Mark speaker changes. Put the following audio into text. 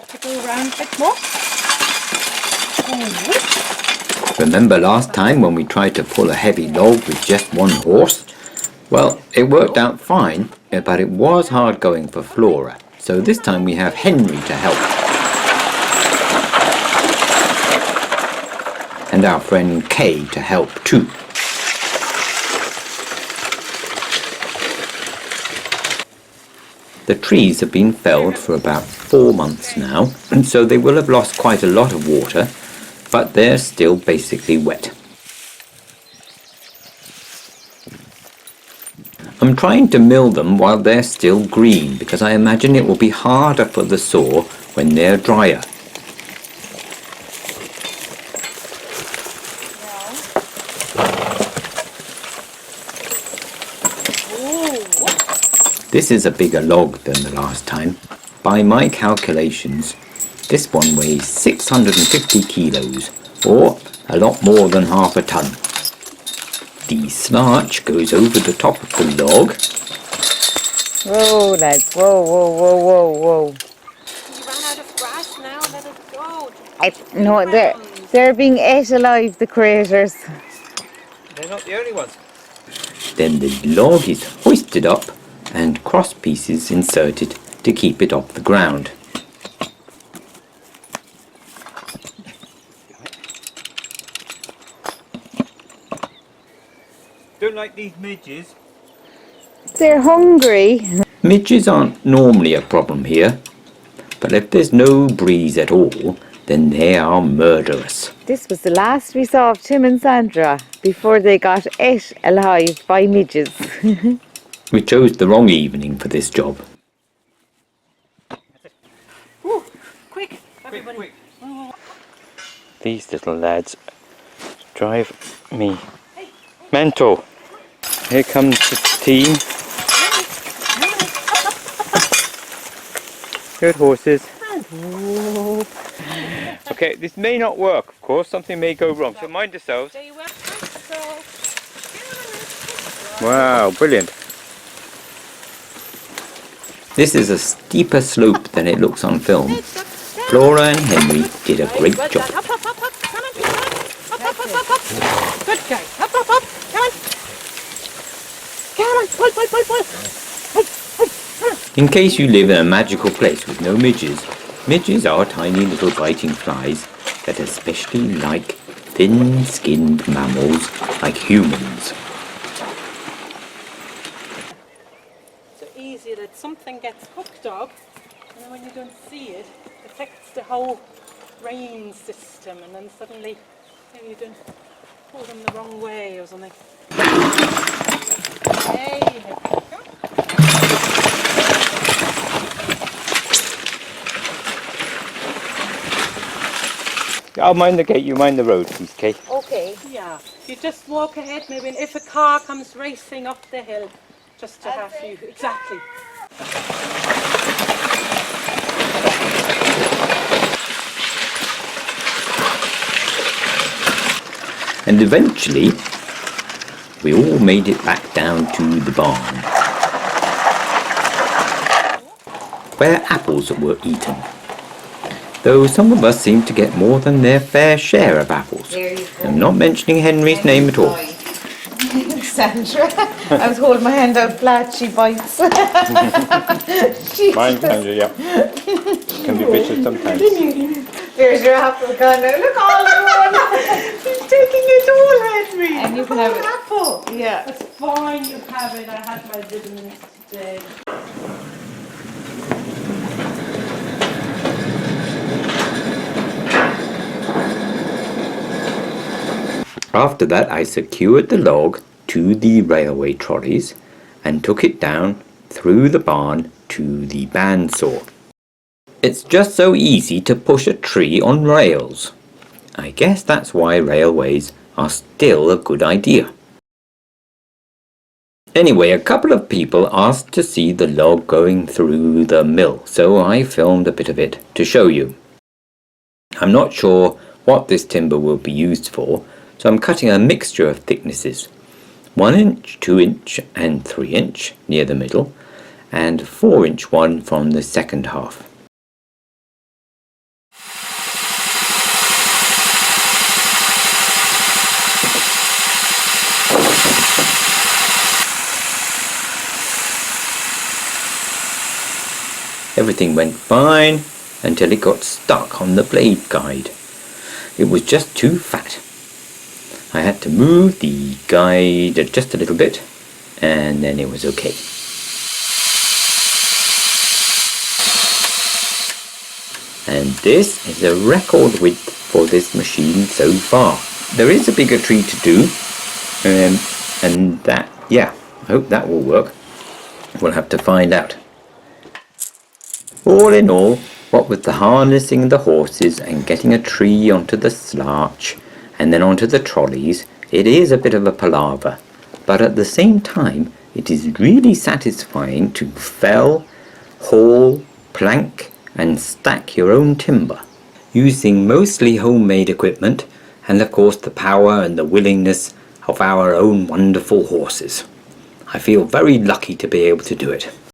Speaker 1: to go around a bit more.
Speaker 2: Remember last time when we tried to pull a heavy log with just one horse? Well, it worked out fine, but it was hard going for Flora. So this time we have Henry to help. And our friend Kay to help too. The trees have been felled for about 4 months now, and so they will have lost quite a lot of water, but they're still basically wet. I'm trying to mill them while they're still green because I imagine it will be harder for the saw when they're drier. This is a bigger log than the last time. By my calculations, this one weighs 650 kilos, or a lot more than half a ton. The Slarch goes over the top of the log.
Speaker 3: Whoa, lads, whoa, whoa, whoa, whoa, whoa.
Speaker 1: You ran out of grass now, let it go.
Speaker 3: No, they're being ate alive, the craters.
Speaker 2: They're not the only ones. Then the log is hoisted up and cross pieces inserted to keep it off the ground.
Speaker 4: Don't like these midges.
Speaker 3: They're hungry.
Speaker 2: Midges aren't normally a problem here, but if there's no breeze at all, then they are murderous.
Speaker 3: This was the last we saw of Tim and Sandra before they got ate alive by midges.
Speaker 2: We chose the wrong evening for this job.
Speaker 1: Ooh, quick, everybody.
Speaker 4: Quick.
Speaker 2: These little lads drive me mental. Here comes the team. Good horses. Okay, this may not work, of course. Something may go wrong, so mind yourselves. Wow, brilliant. This is a steeper slope than it looks on film. Flora and Henry did a great job.
Speaker 1: Up, up, up, up. Come on, come on. Up, up, up, up, up. Good guy. Up, up, up. Come on. Come on, pull, pull, pull, pull.
Speaker 2: In case you live in a magical place with no midges, midges are tiny little biting flies that especially like thin-skinned mammals like humans.
Speaker 1: So easy that something gets hooked up, and then when you don't see it, it affects the whole brain system, and then suddenly maybe you don't pull them the wrong way or something. There you go.
Speaker 2: I'll mind the gate, you mind the road, please, Kay.
Speaker 3: Okay.
Speaker 1: Yeah, you just walk ahead maybe, and if a car comes racing up the hill, just to have you, exactly.
Speaker 2: And eventually, we all made it back down to the barn, where apples were eaten. Though some of us seem to get more than their fair share of apples. I'm not mentioning Henry's name at all.
Speaker 3: Sandra, I was holding my hand out flat, she bites.
Speaker 2: Mine, Sandra, yeah. Can be vicious sometimes.
Speaker 3: There's your apple gone now. Look, all in one. She's taking it all, Henry. And you can have an apple. Yeah.
Speaker 1: It's fine, you have it. I had my vitamins today.
Speaker 2: After that, I secured the log to the railway trolleys and took it down through the barn to the bandsaw. It's just so easy to push a tree on rails. I guess that's why railways are still a good idea. Anyway, a couple of people asked to see the log going through the mill, so I filmed a bit of it to show you. I'm not sure what this timber will be used for, so I'm cutting a mixture of thicknesses. 1 inch, 2 inch and 3 inch near the middle, and 4 inch one from the second half. Everything went fine until it got stuck on the blade guide. It was just too fat. I had to move the guide just a little bit, and then it was okay. And this is the record width for this machine so far. There is a bigger tree to do, and that, yeah, I hope that will work. We'll have to find out. All in all, what with the harnessing the horses and getting a tree onto the Slarch and then onto the trolleys, it is a bit of a palaver, but at the same time it is really satisfying to fell, haul, plank and stack your own timber, using mostly homemade equipment and of course the power and the willingness of our own wonderful horses. I feel very lucky to be able to do it.